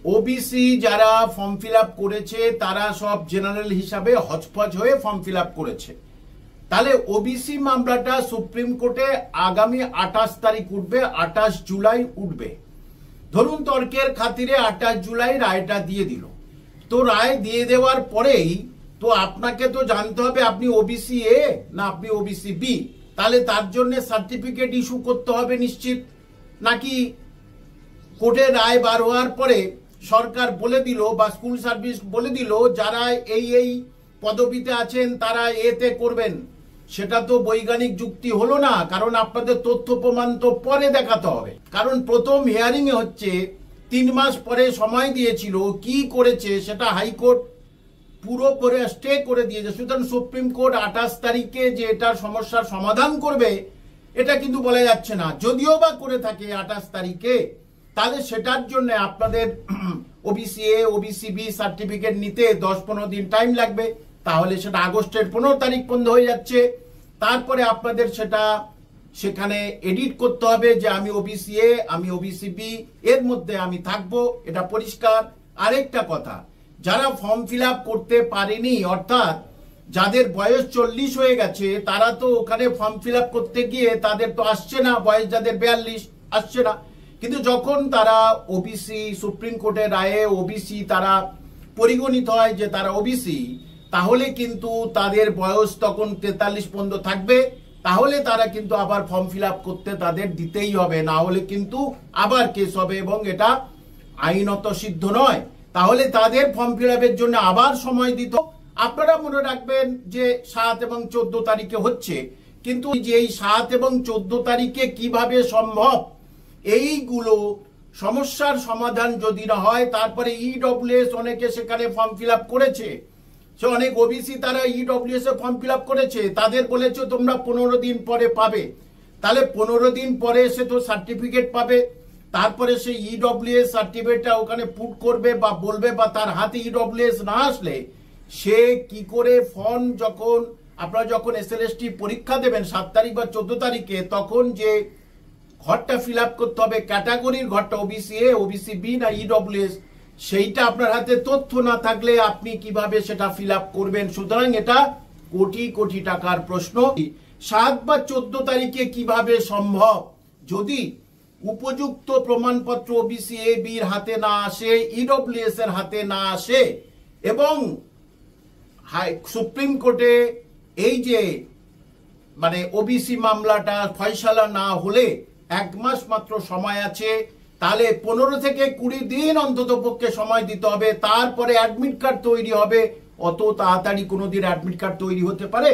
OBC যারা form fill up করেছে তারা সব জেনারেল হিসাবে হচপচ হয়ে ফর্ম ফিল আপ করেছে। তাহলে ওবিসি মামলাটা সুপ্রিম কোর্টে আগামী 28 তারিখ উঠবে, 28 জুলাই উঠবে। ধরুন তর্কের খাতিরে 28 জুলাই রায়টা দিয়ে দিল। তো রায় দিয়ে দেওয়ার পরেই তো আপনাকে তো জানতে হবে আপনি ওবিসি এ না আপনি ওবিসি বি। তাহলে তার জন্য সার্টিফিকেট ইস্যু করতে হবে নিশ্চিত, নাকি কোর্টে রায় বার হওয়ার পরে সরকার বলে দিল বা স্কুল সার্ভিস বলে দিল যারা এই পদবিতে আছেন তারা এতে করবেন। সেটা তো বৈজ্ঞানিক যুক্তি হলো না, কারণ আপনাদের তথ্য প্রমাণ তো পরে দেখাতে হবে। কারণ প্রথম হিয়ারিং এ হচ্ছে 3 মাস পরে সময় দিয়েছিল, কি করেছে সেটা হাইকোর্ট পুরো করে স্টে করে দিয়েছে। সুতরাং সুপ্রিম কোর্ট 28 তারিখে যে এটার সমস্যার সমাধান করবে এটা কিন্তু বলা যাচ্ছে না। যদিও বা করে থাকে 28 তারিখে, তাহলে সেটার জন্য আপনাদের OBC A OBC B certificate নিতে 10-15 দিন টাইম লাগবে। তাহলে সেটা আগস্টের 15 তারিখ বন্ধ হয়ে যাচ্ছে। তারপরে আপনাদের সেটা সেখানে এডিট করতে হবে যে আমি ওবিসি এ আমি ওবিসি বি এর মধ্যে আমি থাকবো, এটা পরিষ্কার। আরেকটা কথা, যারা ফর্ম ফিল আপ করতে পারেনি, অর্থাৎ যাদের বয়স 40 হয়ে গেছে, তারা তো ওখানে ফর্ম ফিল আপ করতে গিয়ে তাদের তো আসছে না, বয়স যাদের 42 আসছে না। কিন্তু যখন তারা ওবিসি সুপ্রিম কোর্টের রায়ে ওবিসি তারা পরিগণিত হয় যে তারা ওবিসি, তাহলে কিন্তু তাদের বয়স তখন 43 পর্যন্ত থাকবে। তাহলে তারা কিন্তু আবার ফর্ম ফিল আপ করতে তাদের দিতেই হবে, না হলে কিন্তু আবার কেস হবে এবং এটা আইনত সিদ্ধ নয়। তাহলে তাদের ফর্ম ফিল আপের জন্য আবার সময় দিত। আপনারা মনে রাখবেন যে 7 এবং 14 তারিখে হচ্ছে, কিন্তু যে এই 7 এবং 14 তারিখে কিভাবে সম্ভব এইগুলো সমস্যার সমাধান যদি না হয়, তারপরে ইডব্লিউএস অনেকে সেখানে ফর্ম ফিল আপ করেছে, সে অনেক ওবিসি তারা ইডব্লিউএস এ ফর্ম ফিল আপ করেছে, তাদের বলেছে তোমরা 15 দিন পরে পাবে। তাহলে 15 দিন পরে সে তো সার্টিফিকেট পাবে, তারপরে সে ইডব্লিউএস সার্টিফিকেটটা ওখানে পুট করবে বা বলবে, বা তার হাতে ইডব্লিউএস না আসলে সে কি করে ফর্ম যখন আপনারা যখন এসএলএসটি পরীক্ষা দেবেন 7 তারিখ বা 14 তারিখে, তখন যে ঘরটা ফিল আপ করতে হবে ক্যাটাগরির ঘরটা ওবিসি এ ওবিসি বি না ইডব্লিউএস, সেইটা আপনার হাতে তথ্য না থাকলে আপনি কিভাবে সেটা ফিল আপ করবেন। সুতরাং এটা কোটি কোটি টাকার প্রশ্ন। 7 বা 14 তারিখে কিভাবে সম্ভব, যদি উপযুক্ত প্রমাণপত্র ওবিসি এ বির হাতে না আসে, ইডব্লিউএস এর হাতে না আসে, এবং সুপ্রিম কোর্টে এই যে মানে ওবিসি মামলাটা ফয়সালা না হলে 1 মাস মাত্র সময় আছে। তাহলে 15 থেকে 20 দিন অন্তত পক্ষে সময় দিতে হবে। তারপরে অ্যাডমিট কার্ড তৈরি হবে। অত তাড়াতাড়ি কোনোদিন অ্যাডমিট কার্ড তৈরি হতে পারে?